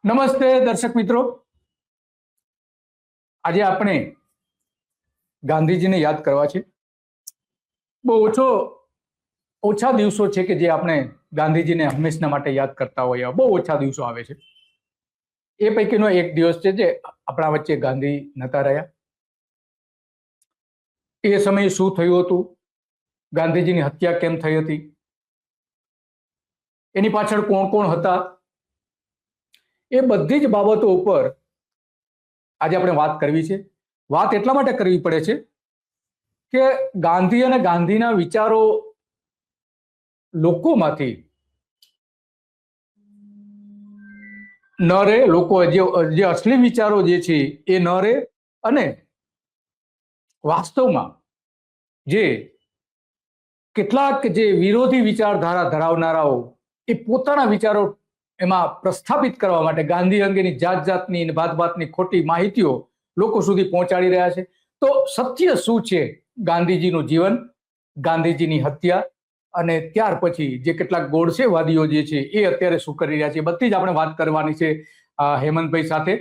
નમસ્તે દર્શક મિત્રો, આજે આપણે ગાંધીજીને યાદ કરવા છે. બહુ ઓછા દિવસો છે કે જે આપણે ગાંધીજીને હંમેશના માટે યાદ કરતા હોઈએ. બહુ ઓછા દિવસો આવે છે. એ પૈકીનો એક દિવસ છે જે આપણા વચ્ચે ગાંધી નતા રહ્યા. એ સમયે શું થયું હતું, ગાંધીજીની હત્યા કેમ થઈ હતી, એની પાછળ કોણ કોણ હતા, એ બધી જ બાબતો ઉપર આજે આપણે વાત કરવી છે. વાત એટલા માટે કરવી પડે છે કે ગાંધી અને ગાંધીના વિચારો લોકોમાંથી ન રહે, લોકો જે અસલી વિચારો જે છે એ ન રહે, અને વાસ્તવમાં જે કેટલાક જે વિરોધી વિચારધારા ધરાવનારાઓ એ પોતાના વિચારો એમાં પ્રસ્થાપિત કરવા માટે ગાંધી અંગેની જાત જાતની ભાતભાતની ખોટી માહિતીઓ લોકો સુધી પહોંચાડી રહ્યા છે. તો સત્ય શું છે, ગાંધીજીનું જીવન, ગાંધીજીની હત્યા અને ત્યાર પછી જે કેટલાક ગોડસેવાદીઓ જે છે એ અત્યારે શું કરી રહ્યા છે, બધી જ આપણે વાત કરવાની છે હેમંતભાઈ સાથે.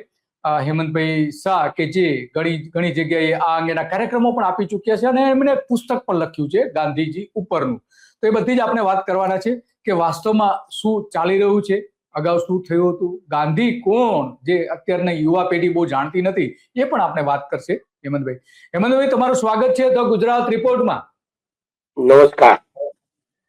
હેમંતભાઈ શાહ કે જે ઘણી જગ્યાએ આ અંગેના કાર્યક્રમો પણ આપી ચૂક્યા છે અને એમણે પુસ્તક પણ લખ્યું છે ગાંધીજી ઉપરનું. તો એ બધી જ આપણે વાત કરવાના છે કે વાસ્તવમાં શું ચાલી રહ્યું છે, અગાઉ શું થયું હતું, ગાંધી કોણ, જે અત્યારની યુવા પેઢી બહુ જાણતી નથી, એ પણ આપણે વાત કરશે. હેમંતભાઈ, તમારું સ્વાગત છે ધ ગુજરાત રિપોર્ટમાં. નમસ્કાર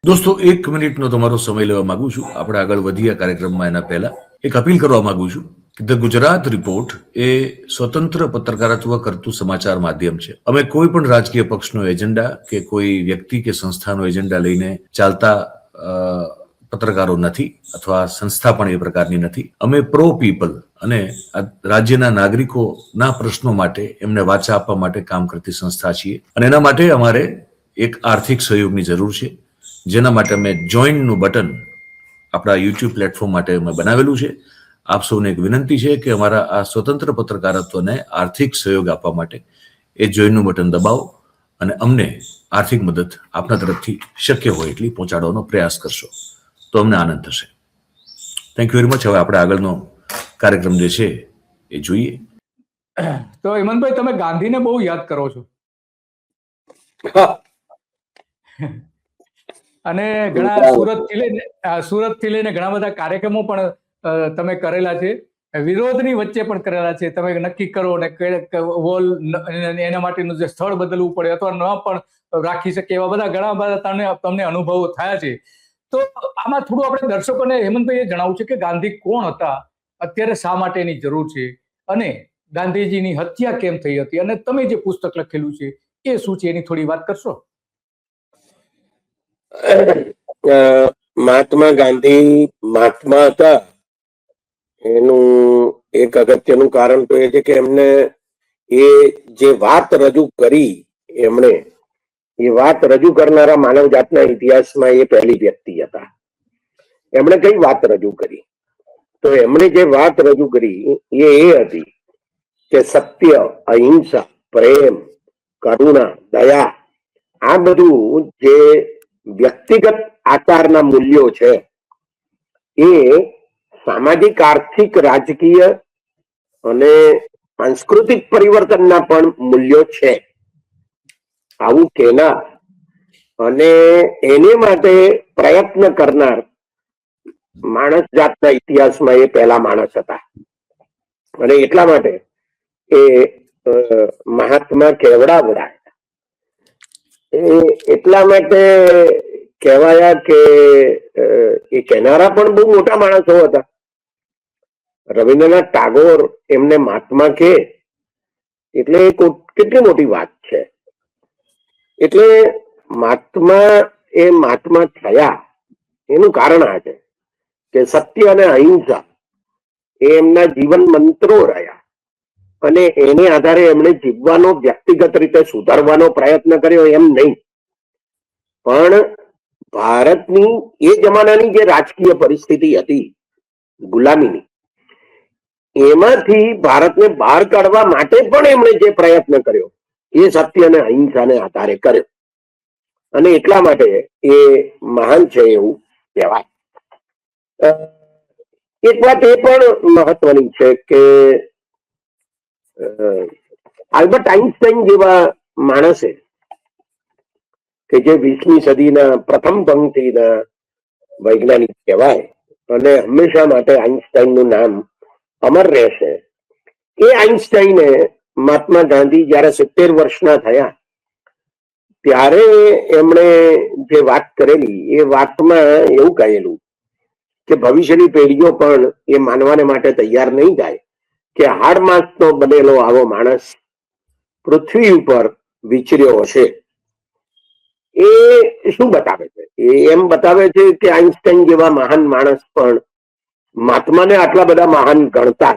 દોસ્તો, 1 મિનિટનો તમારો સમય લેવા માંગુ છું. આપણે આગળ વધીએ કાર્યક્રમમાં એના પહેલા એક અપીલ કરવા માંગુ છું કે ધ ગુજરાત રિપોર્ટ એ સ્વતંત્ર પત્રકારત્વ કરતું સમાચાર માધ્યમ છે. અમે કોઈ પણ રાજકીય પક્ષનો એજન્ડા કે કોઈ વ્યક્તિ કે સંસ્થાનો એજન્ડા લઈને ચાલતા પત્રકારો નથી, અથવા સંસ્થા પણ એ પ્રકારની નથી. અમે પ્રો પીપલ અને રાજ્યના નાગરિકોના પ્રશ્નો માટે એમને વાચા આપવા માટે કામ કરતી સંસ્થા છીએ, અને એના માટે અમારે એક આર્થિક સહયોગની જરૂર છે, જેના માટે અમે જોઈનનું બટન આપણા યુટ્યુબ પ્લેટફોર્મ માટે અમે બનાવેલું છે. આપ સૌને એક વિનંતી છે કે અમારા આ સ્વતંત્ર પત્રકારત્વને આર્થિક સહયોગ આપવા માટે એ જોઈનનું બટન દબાવો અને અમને આર્થિક મદદ આપના તરફથી શક્ય હોય એટલી પહોંચાડવાનો પ્રયાસ કરશો તો અમને આનંદ થશે. Thank you very much. હવે આપણે આગળનો કાર્યક્રમ જે છે એ જોઈએ. તો હેમંતભાઈ, તમે ગાંધીને બહુ યાદ કરો છો અને ઘણા સુરતથી લઈને ઘણા બધા કાર્યક્રમો પણ તમે કરેલા છે, વિરોધની વચ્ચે પણ કરેલા છે. તમે નક્કી કરો ને વોલ એના માટેનું જે સ્થળ બદલવું પડે અથવા ન પણ રાખી શકે, એવા બધા ઘણા બધા તમને અનુભવો થયા છે. તો આમાં થોડું આપણે દર્શકોને હેમંતભાઈએ જણાવવું છે કે ગાંધી કોણ હતા, અત્યારે શા માટે એની જરૂર છે, અને ગાંધીજીની હત્યા કેમ થઈ હતી, અને તમે જે પુસ્તક લખેલું છે એ શું છે, એની થોડી વાત કરશો? મહાત્મા ગાંધી મહાત્મા હતા એનું એક અગત્યનું કારણ તો એ છે કે એમને એ જે વાત રજૂ કરી, એમણે એ વાત રજૂ કરનારા માનવ જાતના ઇતિહાસમાં એ પહેલી વ્યક્તિ હતા. એમણે કઈ વાત રજૂ કરી? તો એમણે જે વાત રજૂ કરી એ હતી કે સત્ય, અહિંસા, પ્રેમ, કરુણા, દયા, આ બધું જે વ્યક્તિગત આકારના મૂલ્યો છે એ સામાજિક, આર્થિક, રાજકીય અને સાંસ્કૃતિક પરિવર્તનના પણ મૂલ્યો છે. આવું કહેનાર અને એને માટે પ્રયત્ન કરનાર માણસ જાતના ઇતિહાસમાં એ પહેલા માણસ હતા. અને એટલા માટે એ મહાત્મા કેવડાવડા એટલા માટે કહેવાયા કે એ કહેનારા પણ બહુ મોટા માણસો હતા. રવિન્દ્રનાથ ટાગોર એમને મહાત્મા કહે એટલે કેટલી મોટી વાત છે. એટલે મહાત્મા થયા એનું કારણ આ છે કે સત્ય અને અહિંસા એ એમના જીવન મંત્રો રહ્યા, અને એને આધારે એમણે જીવવાનો, વ્યક્તિગત રીતે સુધારવાનો પ્રયત્ન કર્યો એમ નહીં, પણ ભારતની એ જમાનાની જે રાજકીય પરિસ્થિતિ હતી ગુલામીની, એમાંથી ભારતને બહાર કાઢવા માટે પણ એમણે જે પ્રયત્ન કર્યો એ સત્ય અને અહિંસાને આધારે કર્યો, અને એટલા માટે એ મહાન છે એવું કહેવાય. એક વાત એ પણ મહત્વની છે કે આલ્બર્ટ આઇન્સ્ટાઈન જેવા માણસે કે જે 20મી સદીના પ્રથમ પંક્તિના વૈજ્ઞાનિક કહેવાય અને હંમેશા માટે આઇન્સ્ટાઈનનું નામ અમર રહેશે. એ આઇન્સ્ટાઈને મહાત્મા ગાંધી જયારે 70 વર્ષના થયા ત્યારે એમણે જે વાત કરેલી એ વાતમાં એવું કહેલું કે ભવિષ્યની પેઢીઓ પણ એ માનવાને માટે તૈયાર નહીં થાય કે હાડ માંસનો બનેલો આવો માણસ પૃથ્વી ઉપર વિચર્યો હશે. એ શું બતાવે છે? એ એમ બતાવે છે કે આઇન્સ્ટાઈન જેવા મહાન માણસ પણ મહાત્માને આટલા બધા મહાન ગણતા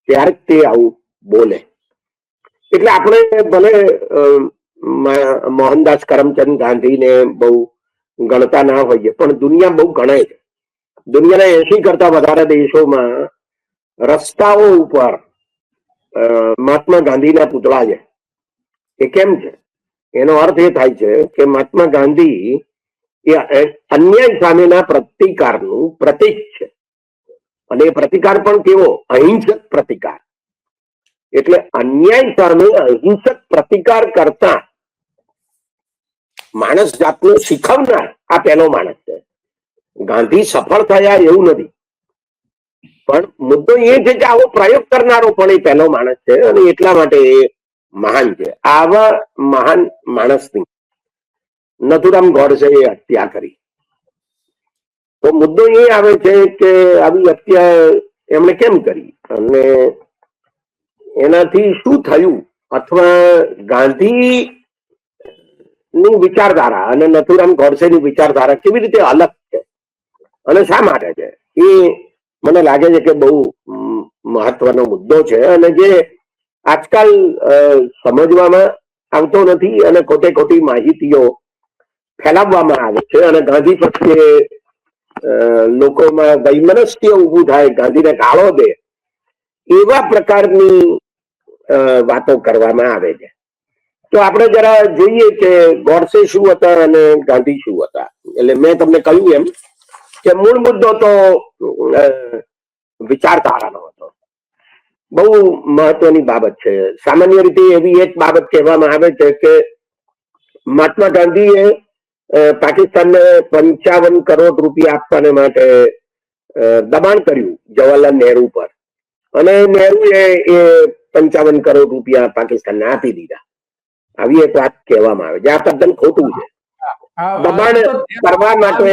ત્યારે તે આવું બોલે. એટલે આપણે ભલે મોહનદાસ કરમચંદ ગાંધીને બહુ ગણતા ના હોઈએ પણ દુનિયા બહુ ગણાય છે. દુનિયાના 80 કરતા વધારે દેશોમાં રસ્તાઓ ઉપર મહાત્મા ગાંધીના પુતળા છે. એ કેમ છે? એનો અર્થ એ થાય છે કે મહાત્મા ગાંધી એ અન્યાય સામેના પ્રતિકારનું પ્રતીક છે. અને એ પ્રતિકાર પણ કેવો? અહિંસક પ્રતિકાર. એટલે અન્યાય સામે અહિંસક પ્રતિકાર કરતા માણસ જાતને શીખવનાર આ પહેલો માણસ છે. ગાંધી સફળ થયા એવું નથી, પણ મુદ્દો એ છે કે આવો પ્રયોગ કરનારો પણ એ પહેલો માણસ છે અને એટલા માટે એ મહાન છે. આવા મહાન માણસની નથુરામ ગોડસેએ હત્યા કરી. તો મુદ્દો એ આવે છે કે આવી હત્યા એમણે કેમ કરી અને એનાથી શું થયું, અથવા ગાંધી ની વિચારધારા અને નથુરામ ગોડસેની વિચારધારા કેવી રીતે અલગ છે અને શા માટે છે, એ મને લાગે છે કે બહુ મહત્વનો મુદ્દો છે અને જે આજકાલ સમજવામાં આવતો નથી અને ખોટે ખોટી માહિતીઓ ફેલાવવામાં આવે છે અને ગાંધી પ્રત્યે લોકોમાં વૈમનસ્ય ઊભું થાય, ગાંધીને ગાળો દે એવા પ્રકારની વાતો કરવામાં આવે છે. તો આપણે જરા જોઈએ કે ગોડસે શું હતા અને ગાંધી શું હતા. એટલે મેં તમને કહ્યું એમ કે મૂળ મુદ્દો તો વિચારધારાનો હતો. બહુ મહત્વની બાબત છે. સામાન્ય રીતે એવી એક બાબત કહેવામાં આવે છે કે મહાત્મા ગાંધીએ પાકિસ્તાનને 55 કરોડ રૂપિયા આપવાને માટે દબાણ કર્યું જવાહરલાલ નહેરુ પર અને નહેરુએ એ 55 કરોડ રૂપિયા પાકિસ્તાનને આપી દીધા. આવી એક વાત કહેવામાં આવે છે. આ તદ્દન ખોટું છે. દબાણ કરવા માટે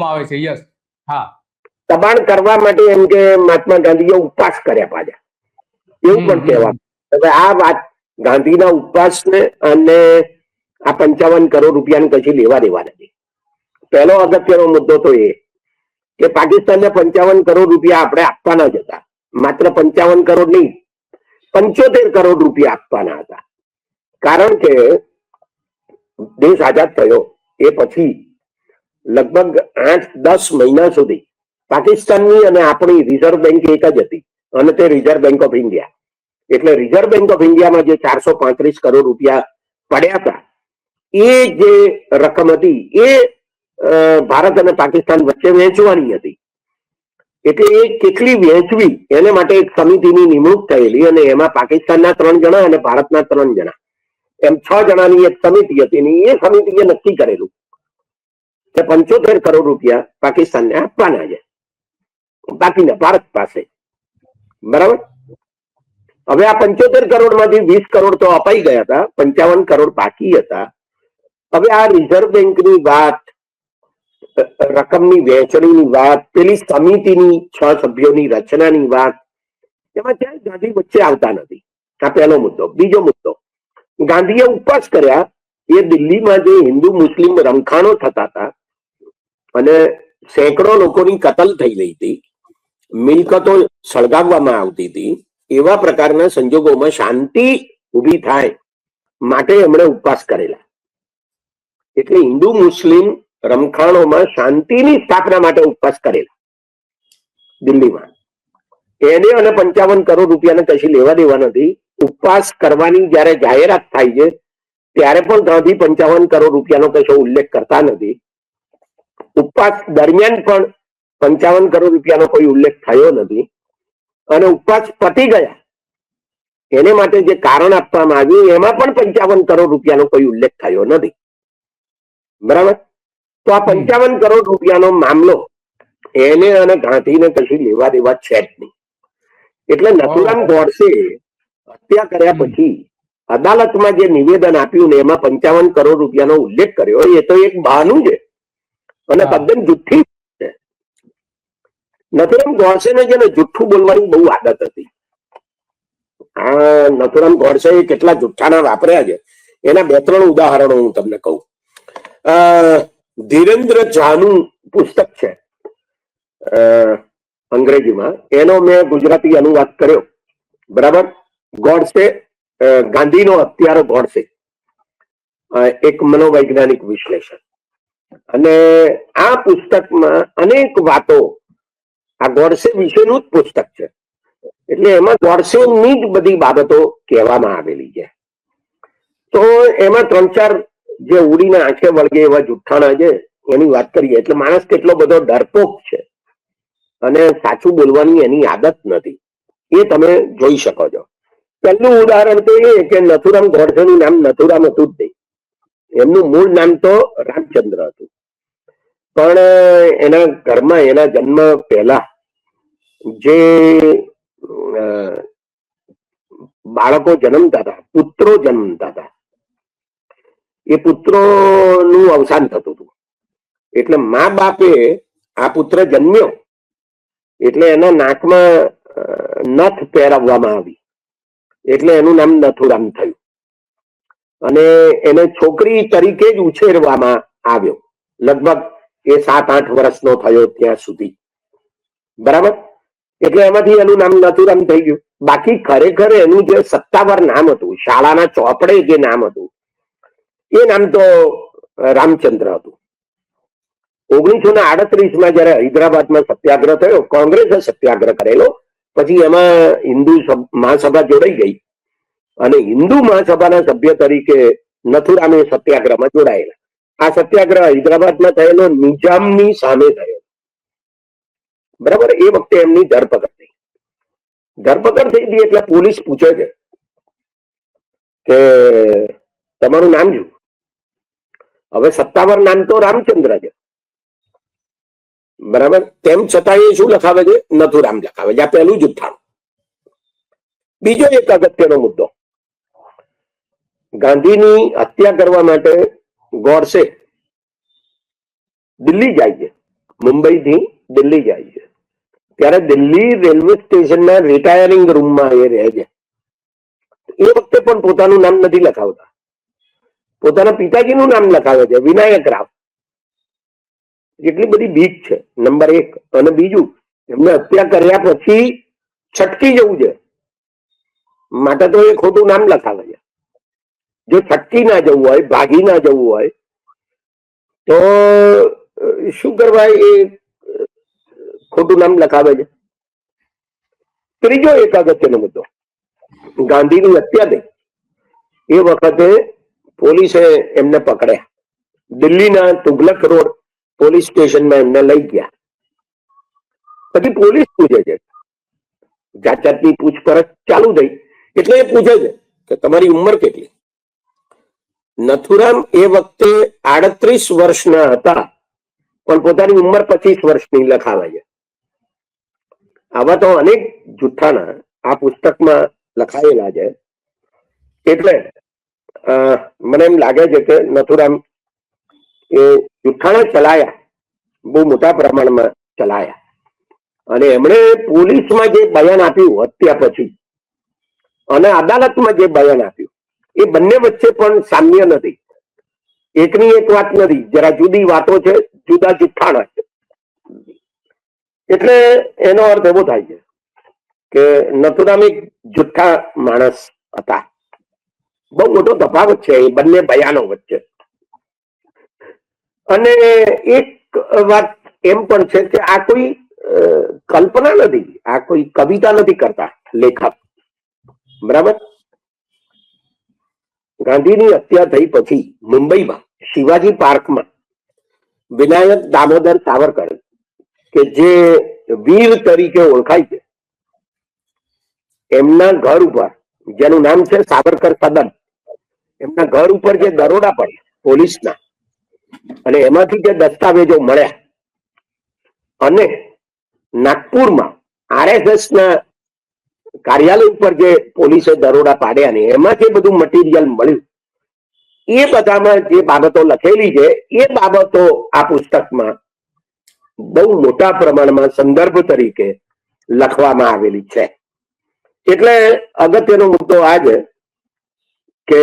આવે છે. યસ, હા, દબાણ કરવા માટે એમ કે મહાત્મા ગાંધીએ ઉપવાસ કર્યા પાછા એવું પણ કહેવામાં. હવે આ વાત ગાંધીના ઉપવાસને અને આ 55 કરોડ રૂપિયાને કશી લેવા દેવા નથી. પહેલો અગત્યનો મુદ્દો તો એ કે પાકિસ્તાનને 55 કરોડ રૂપિયા આપણે આપવાના જ હતા. માત્ર 55 કરોડ નહીં, 75 કરોડ રૂપિયા આપવાના હતા. કારણ કે દેશ આઝાદ થયો એ પછી લગભગ 8-10 મહિના સુધી પાકિસ્તાનની અને આપણી રિઝર્વ બેંક એક જ હતી અને તે રિઝર્વ બેંક ઓફ ઇન્ડિયા. એટલે રિઝર્વ બેંક ઓફ ઇન્ડિયામાં જે 435 કરોડ રૂપિયા પડ્યા હતા એ જે રકમ હતી એ ભારત અને પાકિસ્તાન વચ્ચે વહેંચવાની હતી. એટલે એ કેટલી વહેંચવી એને માટે એક સમિતિની નિમણૂક થયેલી અને એમાં પાકિસ્તાનના 3 જણા અને ભારતના 3 જણા એમ 6 જણાની એક સમિતિ હતી અને એ સમિતિએ નક્કી કરેલું કે 75 કરોડ રૂપિયા પાકિસ્તાનને આપવાના છે બાકીના ભારત પાસે. બરાબર. હવે આ 75 કરોડમાંથી 20 કરોડ તો અપાઈ ગયા હતા, 55 કરોડ બાકી હતા. હવે આ રિઝર્વ બેંકની વાત, રકમની વહેંચણીની વાત, પેલી સમિતિની 6 સભ્યોની રચનાની વાત, એમાં ક્યાંય ગાંધી વચ્ચે આવતા નથી. આ પહેલો મુદ્દો. બીજો મુદ્દો, ગાંધીએ ઉપવાસ કર્યા એ દિલ્હીમાં જે હિન્દુ મુસ્લિમ રમખાણો થતા હતા અને સેંકડો લોકોની કતલ થઈ ગઈ હતી, મિલકતો સળગાવવામાં આવતી હતી, એવા પ્રકારના સંજોગોમાં શાંતિ ઊભી થાય માટે એમણે ઉપવાસ કરેલા. એટલે હિન્દુ મુસ્લિમ રમખાણોમાં શાંતિની સ્થાપના માટે ઉપવાસ કરેલા દિલ્હીમાં. એને અને 55 કરોડ રૂપિયાને કશી લેવા દેવા નથી. ઉપવાસ કરવાની જયારે જાહેરાત થાય છે ત્યારે પણ ગાંધી 55 કરોડ રૂપિયાનો કશો ઉલ્લેખ કરતા નથી. ઉપવાસ દરમિયાન પણ ₹55 કરોડ કોઈ ઉલ્લેખ થયો નથી. અને ઉપવાસ પતી ગયા એને માટે જે કારણ આપવામાં આવ્યું એમાં પણ ₹55 કરોડ કોઈ ઉલ્લેખ થયો નથી. બરાબર. તો આ ₹55 કરોડ મામલો એને અને ગાંધીને કશી લેવા દેવા છે જ નહીં. એટલે નથુરામ ગોડસે હત્યા કર્યા પછી અદાલતમાં જે નિવેદન આપ્યું ને એમાં ₹55 કરોડ ઉલ્લેખ કર્યો એ તો એક બહાનું છે અને તદ્દન જુઠ્ઠી છે. નથુરામ ગોડસેને છે ને જુઠ્ઠું બોલવાની બહુ આદત હતી. આ નથુરામ ગોડસે કેટલા જુઠ્ઠાના વાપર્યા છે એના 2-3 ઉદાહરણો હું તમને કહું. ધીરેન્દ્ર ઝાનું પુસ્તક છે અંગ્રેજીમાં, એનો મેં ગુજરાતી અનુવાદ કર્યો. બરાબર. ગોડસે, ગાંધીનો હત્યારો ગોડસે, એક મનોવૈજ્ઞાનિક વિશ્લેષણ. અને આ પુસ્તકમાં અનેક વાતો, આ ગોડસે વિશેનું જ પુસ્તક છે એટલે એમાં ગોડસેની જ બધી બાબતો કહેવામાં આવેલી છે. તો એમાં 3-4 જે ઉડીને આંખે વળગે એવા જુઠ્ઠાણા છે એની વાત કરીએ. એટલે માણસ કેટલો બધો ડરપોક છે અને સાચું બોલવાની એની આદત નથી એ તમે જોઈ શકો છો. પહેલું ઉદાહરણ તો એ કે નથુરામ ગોડસેનું નામ નથુરામ હતું જ નહીં. એમનું મૂળ નામ તો રામચંદ્ર હતું. પણ એના ઘરમાં એના જન્મ પહેલા જે બાળકો જન્મતા હતા, પુત્રો જન્મતા હતા, એ પુત્રોનું અવસાન થતું હતું. એટલે મા બાપે આ પુત્ર જન્મ્યો એટલે એના નાકમાં નથ પહેરાવવામાં આવી એટલે એનું નામ નથુરામ થયું. અને એને છોકરી તરીકે જ ઉછેરવામાં આવ્યો લગભગ એ 7-8 વર્ષનો થયો ત્યાં સુધી. બરાબર. એટલે એમાંથી એનું નામ નથુરામ થઈ ગયું. બાકી ખરેખર એનું જે સત્તાવાર નામ હતું, શાળાના ચોપડે જે નામ હતું, એ નામ તો રામચંદ્ર હતું. 1938માં જયારે હૈદરાબાદમાં સત્યાગ્રહ થયો, કોંગ્રેસે સત્યાગ્રહ કરેલો, પછી એમાં હિન્દુ મહાસભા જોડાઈ ગઈ અને હિન્દુ મહાસભાના સભ્ય તરીકે નથુરામે સત્યાગ્રહમાં જોડાયેલા. આ સત્યાગ્રહ હૈદરાબાદમાં થયેલો નિજામની સામે થયો. બરાબર. એ વખતે એમની ધરપકડ થઈ. ધરપકડ થઈ હતી એટલે પોલીસ પૂછે છે કે તમારું નામ શું? હવે સત્તાવાર નામ તો રામચંદ્ર છે. બરાબર. તેમ છતાં એ શું લખાવે છે? નથુરામ લખાવે છે. આ પહેલું જુઠ્ઠાણું. બીજો એક અગત્યનો મુદ્દો, ગાંધીની હત્યા કરવા માટે ગોડસે દિલ્હી જાય છે. મુંબઈથી દિલ્હી જાય છે. ત્યારે દિલ્હી રેલવે સ્ટેશનના રિટાયરિંગ રૂમમાં એ રહે છે. એ વખતે પણ પોતાનું નામ નથી લખાવતા, પોતાના પિતાજીનું નામ લખાવે છે, વિનાયક રાવ. એટલી બધી બીક છે, નંબર 1. અને બીજું, એમને હત્યા કર્યા પછી છટકી જવું છે માટે તો એ ખોટું નામ લખાવે છે. જો છટકી ના જવું હોય, ભાગી ના જવું હોય તો શું કરવા એ ખોટું નામ લખાવે છે. ત્રીજો એક અગત્યનો મુદ્દો, ગાંધીની હત્યા થઈ એ વખતે પોલીસે એમને પકડ્યા. દિલ્હીના તુગલક રોડ પોલીસ સ્ટેશનમાં એમને લઈ ગયા. પછી પોલીસ પૂછે છે, જાત જાતની પૂછપરછ ચાલુ થઈ. એટલે એ પૂછે છે કે તમારી ઉંમર કેટલી? નથુરામ એ વખતે 38 વર્ષના હતા પણ પોતાની ઉંમર 25 વર્ષની લખાવે છે. આવા તો અનેક જુઠ્ઠાણા આ પુસ્તકમાં લખાયેલા છે. એટલે મને એમ લાગે છે કે નથુરામ એ જુઠ્ઠાણા ચલાયા, બહુ મોટા પ્રમાણમાં ચલાયા. અને એમણે પોલીસમાં જે બયાન આપ્યું હત્યા પછી અને અદાલતમાં જે બયાન આપ્યું એ બંને વચ્ચે પણ સામ્ય નથી. એકની એક વાત નથી, જરા જુદી વાતો છે, જુદા જુઠ્ઠાણા છે. એટલે એનો અર્થ એવો થાય છે કે નથુરામ એક જુઠ્ઠા માણસ હતા. બહુ મોટો તફાવત છે એ બંને બયાનો વચ્ચે. અને એક વાત એમ પણ છે કે આ કોઈ કલ્પના નથી, આ કોઈ કવિતા નથી કરતા લેખક. બરાબર. ગાંધીની હત્યા થઈ પછી મુંબઈમાં શિવાજી પાર્કમાં વિનાયક દામોદર સાવરકર, કે જે વીર તરીકે ઓળખાય છે એમના ઘર ઉપર, જેનું નામ છે સાવરકર સદન, એમના ઘર ઉપર જે દરોડા પડ્યા પોલીસના અને એમાંથી જે દસ્તાવેજો મળ્યા અને નાગપુરમાં આરએસએસ ના કાર્યાલય ઉપર જે પોલીસે દરોડા પાડ્યા ને એમાં જે બધું મટીરિયલ મળ્યું એ બધામાં જે બાબતો લખેલી છે એ બાબતો આ પુસ્તકમાં બહુ મોટા પ્રમાણમાં સંદર્ભ તરીકે લખવામાં આવેલી છે. એટલે અગત્યનો મુદ્દો આ છે કે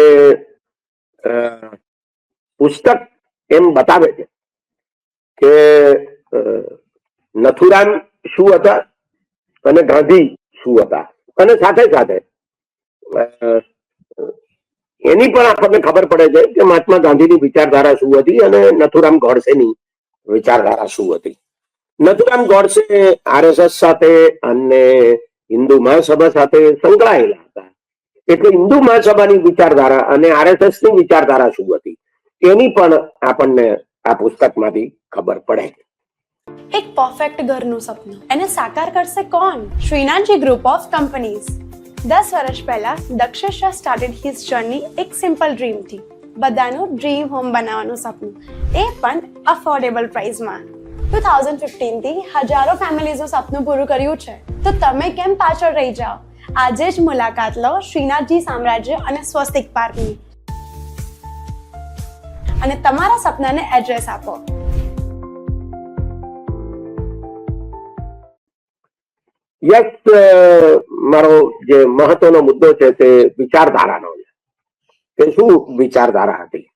પુસ્તક એમ બતાવે છે કે નથુરામ શું હતા અને ગાંધી શું હતા, અને સાથે સાથે એની પણ આપણને ખબર પડે છે કે મહાત્મા ગાંધીની વિચારધારા શું હતી અને નથુરામ ગોડસેની વિચારધારા શું હતી. નથુરામ ગોડસે આરએસએસ સાથે અને હિન્દુ મહાસભા સાથે સંકળાયેલા હતા, એટલે હિન્દુ મહાસભાની વિચારધારા અને આરએસએસ ની વિચારધારા શું હતી એની પણ આપણને આ પુસ્તકમાંથી ખબર પડે. એક પરફેક્ટ ઘરનું સપનું એને સાકાર કરશે કોણ? Shrinathji group of companies. 10 વર્ષ પહેલા Dakshesh Shah started his journey એક સિમ્પલ ડ્રીમથી. બધાનું ડ્રીમ હોમ બનાવવાનું સપનું, એ પણ અફોર્ડેબલ પ્રાઇસમાં. 2015 થી હજારો ફેમિલીઝનું સપનું પૂરું કર્યું છે, તો તમે કેમ પાછળ રહી જાઓ? આજે જ મુલાકાત લો શ્રીનાથજી સામ્રાજ્ય અને સ્વસ્તિક પાર્કની અને તમારા સપનાને એડ્રેસ આપો. યસ, મારો જે મહત્વનો મુદ્દો છે તે વિચારધારાનો છે કે શું વિચારધારા હતી.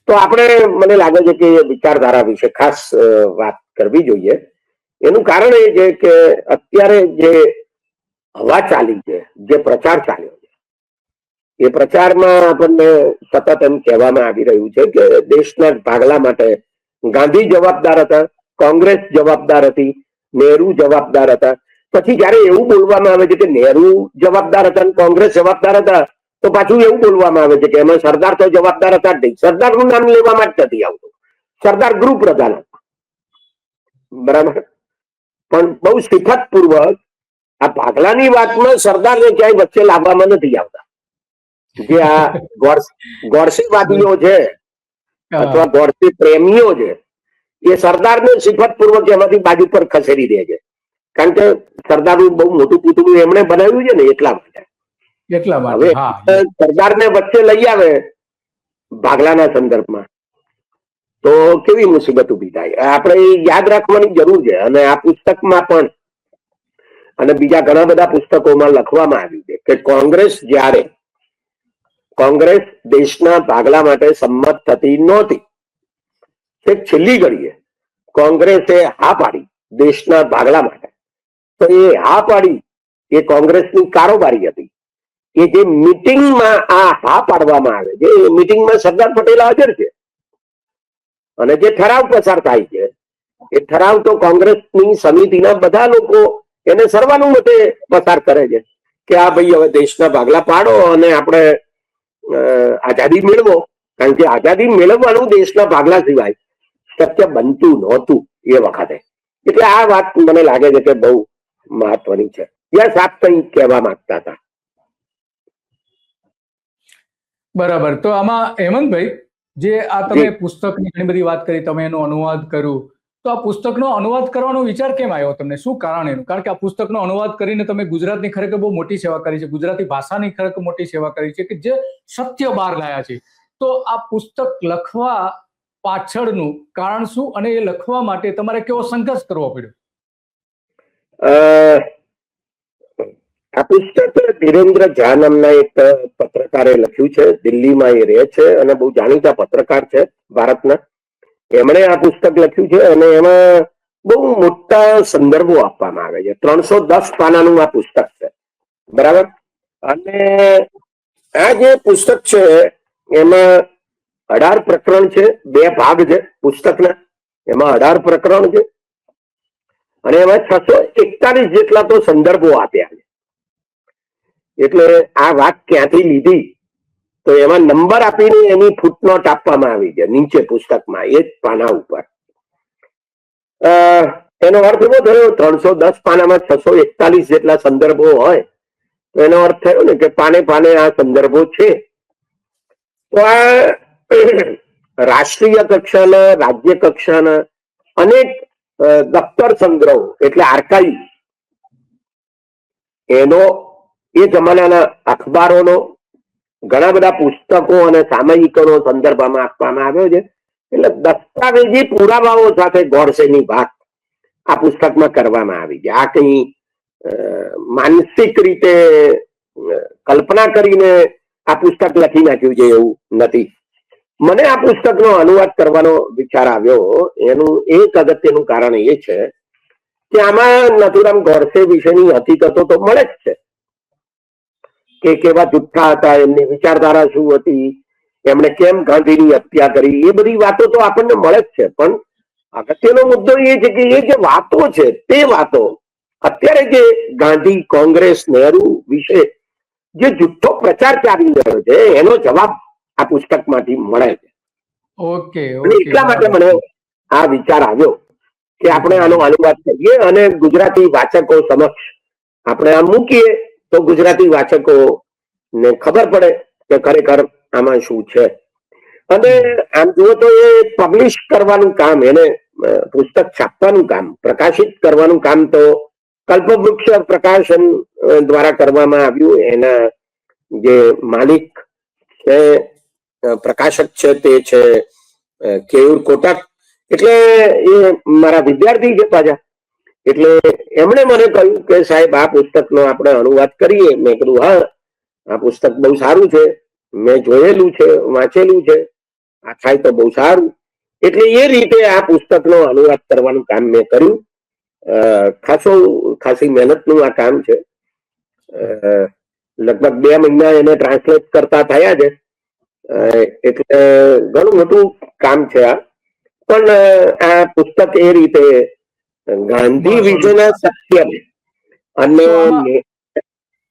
તો આપણે, મને લાગે છે કે વિચારધારા વિશે ખાસ વાત કરવી જોઈએ. એનું કારણ એ છે કે અત્યારે જે હવા ચાલી છે, જે પ્રચાર ચાલ્યો છે, એ પ્રચારમાં આપણને સતત એમ કહેવામાં આવી રહ્યું છે કે દેશના ભાગલા માટે ગાંધી જવાબદાર હતા, કોંગ્રેસ જવાબદાર હતી, નહેરુ જવાબદાર હતા. પછી જયારે એવું બોલવામાં આવે છે કે નહેરુ જવાબદાર હતા અને કોંગ્રેસ જવાબદાર હતા, તો પાછું એવું બોલવામાં આવે છે કે એમાં સરદાર તો જવાબદાર હતા જ નહીં. સરદારનું નામ લેવામાં જ નથી આવતું. સરદાર ગૃહપ્રધાન હતા, બરાબર, પણ બહુ સિફતપૂર્વક આ ભાગલાની વાતમાં સરદારને ક્યાંય વચ્ચે લાવવામાં નથી આવતા. જે આ ગોડસેવાદીઓ છે અથવા ગોડસે પ્રેમીઓ છે એ સરદારને સિફતપૂર્વક એમાંથી બાજુ પર ખસેડી દે છે, કારણ કે સરદારનું બહુ મોટું પૂતળું એમણે બનાવ્યું છે ને એટલા માટે. હવે સરદારને વચ્ચે લઈ આવે ભાગલાના સંદર્ભમાં તો કેવી મુસીબત ઉભી થાય, આપણે યાદ રાખવાની જરૂર છે. અને આ પુસ્તકમાં પણ અને બીજા ઘણા બધા પુસ્તકોમાં લખવામાં આવ્યું છે કે કોંગ્રેસ દેશના ભાગલા માટે સંમત થતી નહોતી. છેલ્લી ઘડીએ કોંગ્રેસે હા પાડી દેશના ભાગલા માટે. તો એ હા પાડી એ કોંગ્રેસની કારોબારી હતી. એ જે મીટિંગમાં આ હા પાડવામાં આવે છે, એ મીટિંગમાં સરદાર પટેલ હાજર છે અને જે ઠરાવ પસાર થાય છે એ ઠરાવ તો કોંગ્રેસની સમિતિના બધા લોકો એને સર્વાનુમતે પસાર કરે છે કે આ ભાઈ હવે દેશના ભાગલા પાડો અને આપણે આઝાદી મેળવો. કારણ કે આઝાદી મેળવવાનું દેશના ભાગલા સિવાય શક્ય બનતું નહોતું એ વખતે. એટલે આ વાત મને લાગે છે કે બહુ મહત્વની છે. યસ, આપ કંઈ કહેવા માંગતા હતા. બરાબર. તો આમાં હેમંતભાઈ, જે આ તમે પુસ્તકની ઘણી બધી વાત કરી, તમે એનો અનુવાદ કર્યું, તો આ પુસ્તકનો અનુવાદ કરવાનો વિચાર કેમ આવ્યો તમને? શું કારણ એનું? કારણ કે આ પુસ્તકનો અનુવાદ કરીને તમે ગુજરાતની ખરેખર બહુ મોટી સેવા કરી છે, ગુજરાતી ભાષાની ખરેખર મોટી સેવા કરી છે, કે જે સત્ય બહાર લાયા છે. તો આ પુસ્તક લખવા પાછળનું કારણ શું, અને એ લખવા માટે તમારે કેવો સંઘર્ષ કરવો પડ્યો? આ પુસ્તક ધીરેન્દ્ર ઝા નામના એક પત્રકારે લખ્યું છે. દિલ્હીમાં એ રહે છે અને બહુ જાણીતા પત્રકાર છે ભારતના. એમણે આ પુસ્તક લખ્યું છે અને એમાં બહુ મોટા સંદર્ભો આપવામાં આવે છે. 310 પાનાનું આ પુસ્તક છે, બરાબર. અને આ જે પુસ્તક છે એમાં 18 પ્રકરણ છે, 2 ભાગ છે પુસ્તકના. એમાં 18 પ્રકરણ છે અને એમાં 641 જેટલા તો સંદર્ભો આપ્યા છે. એટલે આ વાત ક્યાંથી લીધી તો એમાં નંબર આપીને એની ફૂટનોટ આપવામાં આવી છે નીચે પુસ્તકમાં, એ જ પાના ઉપર. એનો અર્થ એવો થયો 310 પાનામાં 641 જેટલા સંદર્ભો હોય તો એનો અર્થ થયો ને કે પાને પાને આ સંદર્ભો છે. તો આ રાષ્ટ્રીય કક્ષાના, રાજ્ય કક્ષાના અનેક દફતર સંગ્રહો એટલે આર્કાઇવ, એનો એ જમાનાના અખબારોનો, ઘણા બધા પુસ્તકો અને સામયિકોનો સંદર્ભમાં આપવામાં આવ્યો છે. એટલે દસ્તાવેજી પુરાવાઓ સાથે ગોડસેની વાત આ પુસ્તકમાં કરવામાં આવી છે. આ કઈ માનસિક રીતે કલ્પના કરીને આ પુસ્તક લખી નાખ્યું છે એવું નથી. મને આ પુસ્તકનો અનુવાદ કરવાનો વિચાર આવ્યો. એનું એક અગત્યનું કારણ એ છે કે આમાં નથુરામ ગોડસે વિશેની હકીકતો તો મળે જ છે કે કેવા જુઠ્ઠા હતા, એમની વિચારધારા શું હતી, એમણે કેમ ગાંધીની હત્યા કરી, એ બધી વાતો તો આપણને મળે જ છે. પણ અગત્યનો મુદ્દો એ છે કે એ જે વાતો છે તે વાતો અત્યારે જે ગાંધી, કોંગ્રેસ, નહેરુ વિશે જે જુઠ્ઠો પ્રચાર ચાલી રહ્યો છે એનો જવાબ આ પુસ્તકમાંથી મળે છે. ઓકે એટલા માટે મને આ વિચાર આવ્યો કે આપણે આનો અનુવાદ કરીએ અને ગુજરાતી વાચકો સમક્ષ આપણે આ મૂકીએ તો ગુજરાતી વાચકો ને ખબર પડે કે ખરેખર આમાં શું છે. અને આમ જુઓ તો એ પબ્લિશ કરવાનું કામ, એને પુસ્તક છાપવાનું કામ, પ્રકાશિત કરવાનું કામ તો કલ્પવૃક્ષ પ્રકાશન દ્વારા કરવામાં આવ્યું. એના જે માલિક છે, પ્રકાશક છે, તે છે કેયુર કોટક. એટલે એ મારા વિદ્યાર્થી છે પાછા. એટલે એમણે મને કહ્યું કે સાહેબ આ પુસ્તકનો આપણે અનુવાદ કરીએ. મેં કીધું હા, આ પુસ્તક બહુ સારું છે, મેં જોયેલું છે, વાંચેલું છે, આ થાય તો બહુ સારું. એટલે એ રીતે આ પુસ્તકનો અનુવાદ કરવાનું કામ મેં કર્યું. ખાસી મહેનતનું આ કામ છે. લગભગ 2 મહિના એને ટ્રાન્સલેટ કરતા થયા છે. એટલે ઘણું મોટું કામ છે આ. પણ આ પુસ્તક એ રીતે ગાંધી વિશેના સત્યને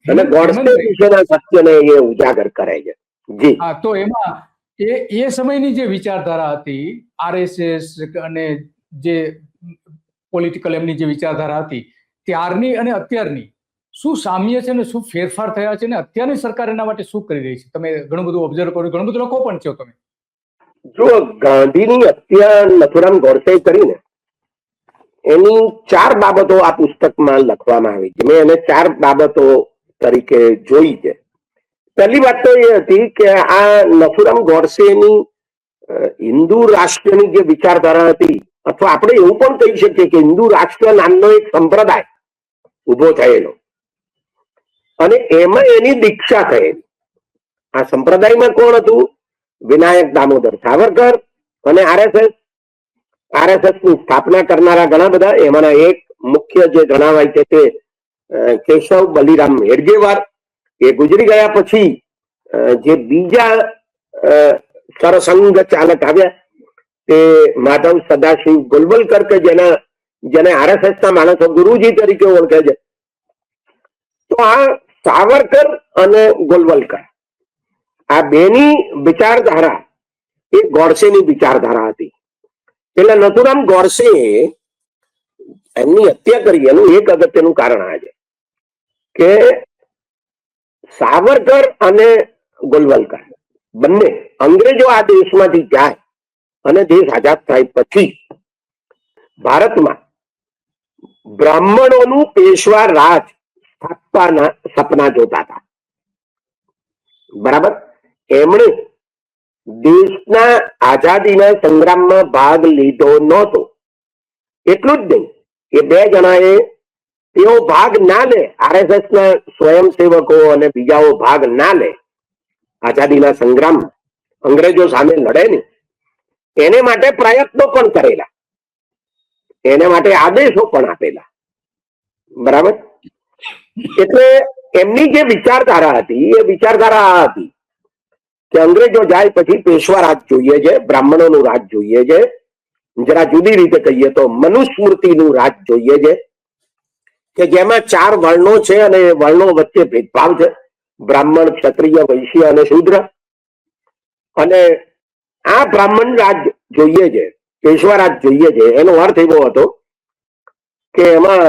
અને ગોડસે વિશેના સત્યને એ ઉજાગર કરે છે. જી હા, તો એમાં એ સમયની જે વિચારધારા હતી, આરએસએસ અને જે પોલિટિકલ એમની જે વિચારધારા હતી ત્યારની અને અત્યારની શું સામ્ય છે ને શું ફેરફાર થયા છે ને અત્યારની સરકાર એના માટે શું કરી રહી છે? તમે ઘણું બધું ઓબ્ઝર્વ કર્યું, ઘણું બધું લખો પણ છો તમે. જો ગાંધીની હત્યા નથુરામ ગોડસે કરીને એની 4 બાબતો આ પુસ્તકમાં લખવામાં આવી છે. મેં એને 4 બાબતો તરીકે જોઈ છે. પહેલી વાત તો એ હતી કે આ નથુરામ ગોડસેની હિન્દુ રાષ્ટ્રની જે વિચારધારા હતી, અથવા આપણે એવું પણ કહી શકીએ કે હિન્દુ રાષ્ટ્ર નામનો એક સંપ્રદાય ઉભો થયેલો અને એમાં એની દીક્ષા થયેલી. આ સંપ્રદાયમાં કોણ હતું? વિનાયક દામોદર સાવરકર અને આરએસએસ ની સ્થાપના કરનારા ઘણા બધા. એમાંના એક મુખ્ય જે જણાવાય છે તે કેશવ બલિરામ હેડગેવાર. એ ગુજરી ગયા પછી જે બીજા સરસંઘ ચાલક આવ્યા તે માધવ સદાશિવ ગોલવલકર, કે જેને આરએસએસ ના માણસો ગુરુજી તરીકે ઓળખે છે. તો આ સાવરકર અને ગોલવલકર, આ બેની વિચારધારા એ ગોડસેની વિચારધારા હતી. એટલે નથુરામ ગોડસે એમની હત્યા કરી એનું એક અગત્યનું કારણ આ છે કે સાવરકર અને ગોલવલકર બંને અંગ્રેજો આ દેશમાંથી જાય અને દેશ આઝાદ થાય પછી ભારતમાં બ્રાહ્મણોનું પેશવા રાજ સ્થાપવાના સપના જોતા હતા. બરાબર? એમણે દેશના આઝાદીના સંગ્રામમાં ભાગ લીધો નહોતો. એટલું જ નહીં, એ 2 જણાએ તેઓ ભાગ ના લે, આરએસએસ ના સ્વયંસેવકો અને બીજાઓ ભાગ ના લે આઝાદીના સંગ્રામમાં, અંગ્રેજો સામે લડે ને, એને માટે પ્રયત્નો પણ કરેલા, એને માટે આદેશો પણ આપેલા. બરાબર? એટલે એમની જે વિચારધારા હતી એ વિચારધારા આ હતી કે અંગ્રેજો જાય પછી પેશવા રાજ જોઈએ છે, બ્રાહ્મણોનું રાજ જોઈએ છે, જરા જુદી રીતે કહીએ તો મનુસ્મૃતિનું રાજ જોઈએ છે કે જેમાં 4 વર્ણો છે અને એ વર્ણો વચ્ચે ભેદભાવ છે, બ્રાહ્મણ, ક્ષત્રિય, વૈશ્ય અને શૂદ્ર. અને આ બ્રાહ્મણ રાજ જોઈએ છે, પેશવા રાજ જોઈએ છે. એનો અર્થ એવો હતો કે એમાં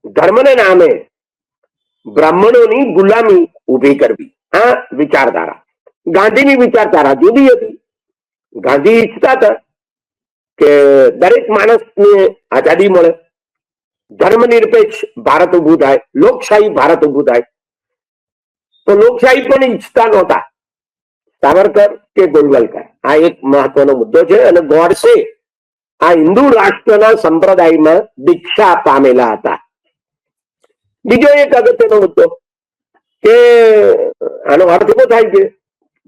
ધર્મને નામે બ્રાહ્મણોની ગુલામી ઊભી કરવી, આ વિચારધારા. ગાંધીની વિચારધારા જુદી હતી. ગાંધી ઈચ્છતા હતા કે દરેક માણસને આઝાદી મળે, ધર્મનિરપેક્ષ ભારત ઉભું થાય, લોકશાહી ભારત ઉભું થાય. તો લોકશાહી પણ ઈચ્છતા નહોતા સાવરકર કે ગોલવલકર. આ એક મહત્વનો મુદ્દો છે. અને ગોડસે આ હિન્દુ રાષ્ટ્રના સંપ્રદાયમાં દીક્ષા પામેલા હતા. બીજો એક અગત્યનો મુદ્દો કે આનો અર્થ એવો થાય છે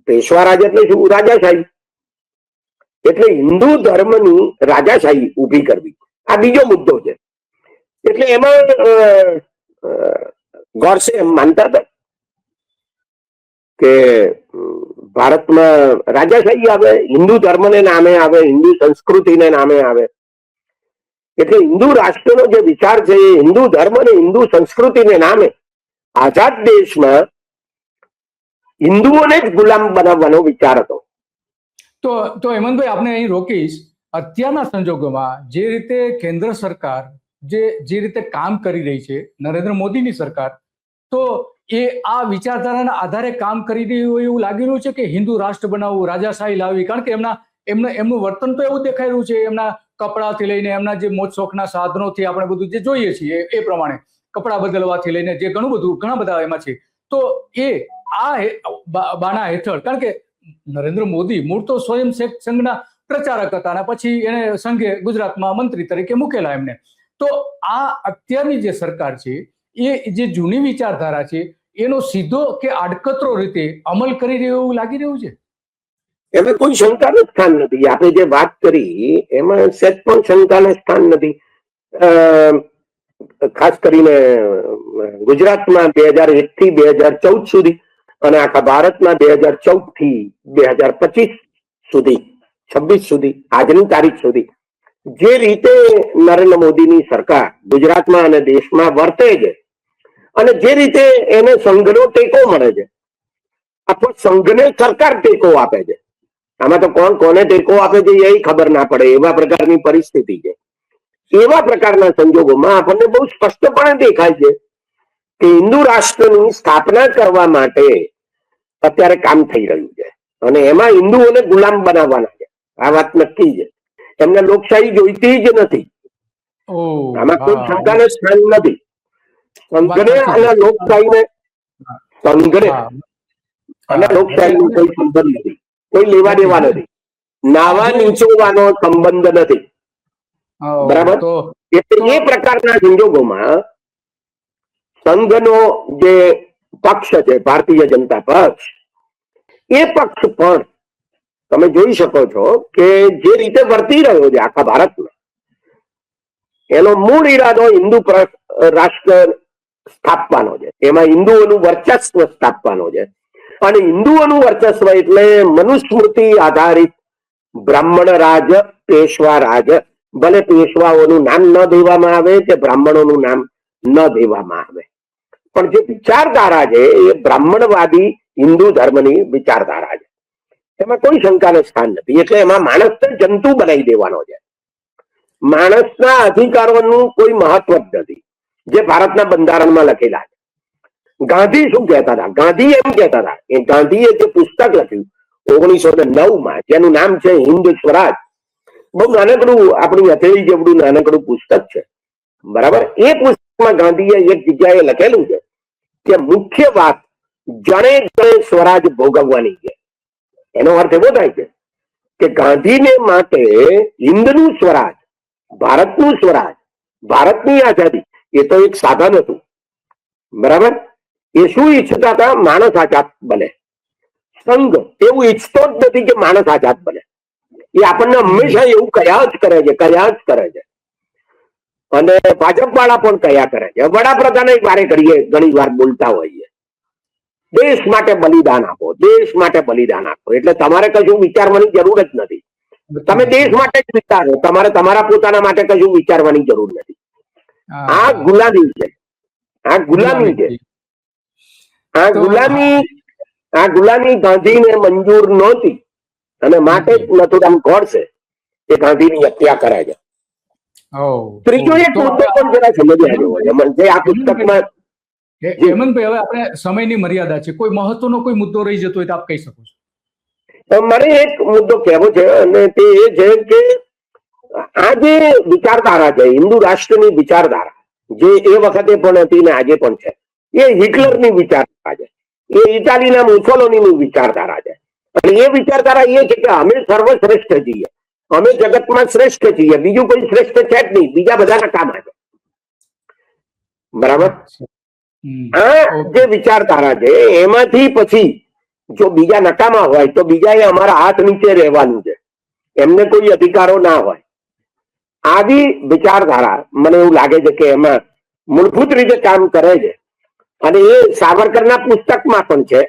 પેશવા રાજ એટલે શું? રાજાશાહી. એટલે હિન્દુ ધર્મની રાજાશાહી ઊભી કરવી, આ બીજો મુદ્દો છે. એટલે એમાં ગોડસે એમ માનતા હતા કે ભારતમાં રાજાશાહી આવે, હિન્દુ ધર્મને નામે આવે, હિન્દુ સંસ્કૃતિને નામે આવે. એટલે હિન્દુ રાષ્ટ્રનો જે વિચાર છે એ હિન્દુ ધર્મ અને હિન્દુ સંસ્કૃતિને નામે આઝાદ દેશમાં હિન્દુઓને જ ગુલામ બનાવવાનો વિચાર હતો. તો હેમંતભાઈ, આપણે અહીં રોકીશ. અત્યારના સંજોગોમાં જે રીતે કેન્દ્ર સરકાર જે રીતે કામ કરી રહી છે, નરેન્દ્ર મોદીની સરકાર, તો એ આ વિચારધારાના આધારે કામ કરી રહી હોય એવું લાગી રહ્યું છે કે હિન્દુ રાષ્ટ્ર બનાવવું, રાજાશાહી લાવવી? કારણ કે એમનું વર્તન તો એવું દેખાઈ રહ્યું છે, એમના કપડાથી લઈને એમના જે મોજ શોખના સાધનોથી આપણે બધું જે જોઈએ છીએ એ પ્રમાણે, કપડા બદલવાથી લઈને જે ઘણા બધા એમાં છે. તો એ આ બાના હેઠળ, કારણ કે નરેન્દ્ર મોદી મૂળ તો સ્વયં સંઘના પ્રચારક હતા અને પછી એને સંઘે ગુજરાતમાં મંત્રી તરીકે મૂકેલા એમને. તો આ અત્યારની જે સરકાર છે એ જે જૂની વિચારધારા છે એનો સીધો કે આડકતરો રીતે અમલ કરી રહ્યો એવું લાગી રહ્યું છે. એમાં કોઈ શંકાનું સ્થાન નથી. આપણે જે વાત કરી એમાં સહેજ પણ શંકાનું સ્થાન નથી. ખાસ કરીને ગુજરાતમાં 2001 થી 2014 સુધી અને આખા ભારતમાં 2014 થી 2025 સુધી, 26 સુધી, આજની તારીખ સુધી જે રીતે નરેન્દ્ર મોદીની સરકાર ગુજરાતમાં અને દેશમાં વર્તે છે અને જે રીતે એને સંઘનો ટેકો મળે છે અથવા સંઘને સરકાર ટેકો આપે છે, આમાં તો કોણ કોને ટેકો આપે છે એ ખબર ના પડે એવા પ્રકારની પરિસ્થિતિ છે. એવા પ્રકારના સંજોગોમાં આપણને બહુ સ્પષ્ટપણે દેખાય છે કે હિન્દુ રાષ્ટ્રની સ્થાપના કરવા માટે અત્યારે કામ થઈ રહ્યું છે અને એમાં હિન્દુઓને ગુલામ બનાવવાના છે. આ વાત નક્કી છે. એમને લોકશાહી જોઈતી જ નથી. આમાં કોઈ શંકાને સ્થાન નથી. સંઘને અને લોકશાહીને કોઈ સંબંધ નથી, કોઈ લેવા દેવા નથી, નાવા નીચોવાનો સંબંધ નથી. બરાબર? એટલે એ પ્રકારના સંજોગોમાં સંઘનો જે પક્ષ છે, ભારતીય જનતા પક્ષ, એ પક્ષ પણ તમે જોઈ શકો છો કે જે રીતે વર્તી રહ્યો છે આખા ભારતમાં, એનો મૂળ ઈરાદો હિન્દુ રાષ્ટ્ર સ્થાપવાનો છે. એમાં હિન્દુઓનું વર્ચસ્વ સ્થાપવાનો છે. અને હિન્દુઓનું વર્ચસ્વ એટલે મનુસ્મૃતિ આધારિત બ્રાહ્મણ રાજ, પેશવા રાજ. ભલે પેશવાઓનું નામ ન દેવામાં આવે કે બ્રાહ્મણોનું નામ ન દેવામાં આવે, પણ જે વિચારધારા છે એ બ્રાહ્મણવાદી હિન્દુ ધર્મની વિચારધારા છે. એમાં કોઈ શંકાનું સ્થાન નથી. એટલે એમાં માણસને જંતુ બનાવી દેવાનો છે. માણસના અધિકારોનું કોઈ મહત્વ જ નથી જે ભારતના બંધારણમાં લખેલા છે. ગાંધી શું કહેતા હતા? ગાંધી એમ કહેતા હતા, એ ગાંધીએ જે પુસ્તક લખ્યું 1909 જેનું નામ છે હિન્દ સ્વરાજ, બહુ નાનકડું, આપણી હથેળી જેવડું નાનકડું પુસ્તક છે. બરાબર? એ પુસ્તકમાં ગાંધીએ એક જગ્યાએ લખેલું છે કે મુખ્ય વાત જણે જણે સ્વરાજ ભોગવવાની છે. એનો અર્થ એવો થાય છે કે ગાંધીને માટે હિન્દનું સ્વરાજ, ભારતનું સ્વરાજ, ભારતની આઝાદી એ તો એક સાધન હતું. બરાબર? એ શું ઈચ્છતા હતા? માણસ આઝાદ બને. સંઘ એવું ઈચ્છતો જ નથી કે માણસ આઝાદ બને. એ આપણને હંમેશા એવું કયા જ કરે છે. અને ભાજપ વાળા પણ કયા કરે છે. વડાપ્રધાન વારે ઘડીએ ઘણી વાર બોલતા હોઈએ, દેશ માટે બલિદાન આપો, દેશ માટે બલિદાન આપો. એટલે તમારે કશું વિચારવાની જરૂર જ નથી. તમે દેશ માટે જ વિચારો, તમારે તમારા પોતાના માટે કશું વિચારવાની જરૂર નથી. આ ગુલામી છે. આ ગુલામી ગાંધીને મંજૂર નહોતી અને માટે જ નથુરામ ગોડસે એ ગાંધીની હત્યા કરે છે. ત્રીજો એક તો મુદ્દો પણ જરા સમજ્યા જેવો છે. જે આ પુસ્તકમાં હેમંતભાઈ, હવે આપણે સમયની મર્યાદા છે, કોઈ મહત્વનો કોઈ મુદ્દો રહી જતો હોય તો આપ કહી શકો છો. મારે એક મુદ્દો કહેવો છે અને તે એ છે કે આ જે વિચારધારા છે, હિન્દુ રાષ્ટ્રની વિચારધારા, જે એ વખતે પણ હતી ને આજે પણ છે, એ હિટલરની વિચારધારા છે, એ ઇટાલીના મુસોલિનીની વિચારધારા છે. અને એ વિચારધારા એ છે કે અમે સર્વશ્રેષ્ઠ છીએ, અમે જગતમાં શ્રેષ્ઠ છીએ, બીજું કોઈ શ્રેષ્ઠ છે જ નહીં, બીજા બધા નકામા છે. બરાબર. આ જે વિચારધારા છે એમાંથી પછી જો બીજા નકામા હોય તો બીજાએ અમારા હાથ નીચે રહેવાનું છે, એમને કોઈ અધિકારો ના હોય. આવી વિચારધારા મને એવું લાગે છે કે એમાં મૂળભૂત રીતે કામ કરે છે. અને એ સાવરકરના પુસ્તકમાં પણ છે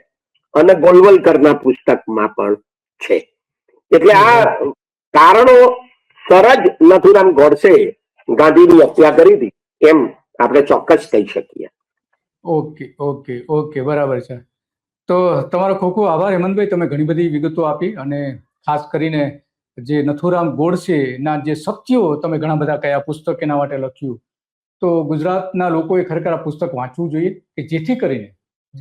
અને ગોલવલકરના પુસ્તકમાં પણ છે. એટલે આ કારણો સરજ નથુરામ ગોડસે ગાંધીની હત્યા કરી હતી એમ આપણે ચોક્કસ કહી શકીએ. ઓકે, બરાબર છે. તો તમારો ખૂબ ખૂબ આભાર હેમંતભાઈ, તમે ઘણી બધી વિગતો આપી અને ખાસ કરીને જે નથુરામ ગોડસેના જે સત્યો તમે ઘણા બધા કયા પુસ્તક એના માટે લખ્યું, તો ગુજરાતના લોકોએ ખરેખર આ પુસ્તક વાંચવું જોઈએ કે જેથી કરીને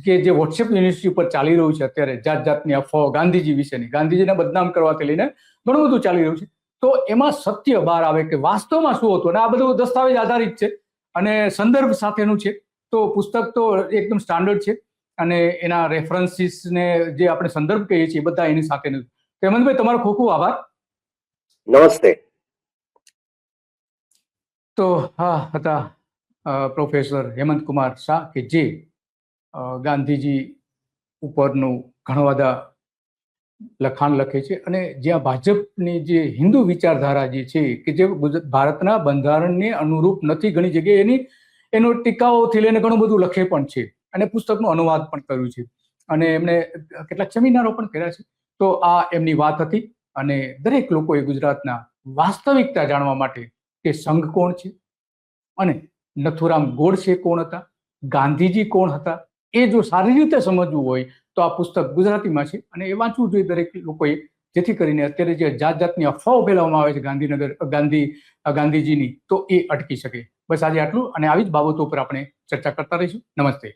કે જે વોટ્સએપ યુનિવર્સિટી ઉપર ચાલી રહ્યું છે અત્યારે જાત જાતની અફવાઓ ગાંધીજી વિશેની, ગાંધીજીને બદનામ કરવાથી લઈને ઘણું બધું ચાલી રહ્યું છે, તો એમાં સત્ય બહાર આવે કે વાસ્તવમાં શું હતું. અને આ બધું દસ્તાવેજ આધારિત છે અને સંદર્ભ સાથેનું છે, તો પુસ્તક તો એકદમ સ્ટાન્ડર્ડ છે અને એના રેફરન્સીસ ને જે આપણે સંદર્ભ કહીએ છીએ બધા એની સાથેનું. હેમંતભાઈ, તમારો ખૂબ ખૂબ આભાર. નમસ્તે. તો હા હતા પ્રોફેસર હેમંત કુમાર શાહ કે જે ગાંધીજી ઉપરનું ઘણા બધા લખાણ લખે છે અને જ્યાં ભાજપની જે હિન્દુ વિચારધારા જે છે કે જે ભારતના બંધારણને અનુરૂપ નથી, ઘણી જગ્યાએ એનો ટીકાઓથી લઈને ઘણું બધું લખે પણ છે અને પુસ્તકનો અનુવાદ પણ કર્યું છે અને એમણે કેટલાક સેમિનારો પણ કર્યા છે. તો આ એમની વાત હતી અને દરેક લોકોએ ગુજરાતના વાસ્તવિકતા જાણવા માટે કે સંઘ કોણ છે અને નથુરામ ગોડસે કોણ હતા, ગાંધીજી કોણ હતા, એ જો સારી રીતે સમજવું હોય તો આ પુસ્તક ગુજરાતીમાં છે અને એ વાંચવું જોઈએ દરેક લોકોએ, જેથી કરીને અત્યારે જે જાત જાતની અફવાઓ ફેલાવવામાં આવે છે ગાંધીજીની, તો એ અટકી શકે. બસ આજે આટલું અને આવી જ બાબતો ઉપર આપણે ચર્ચા કરતા રહીશું. નમસ્તે.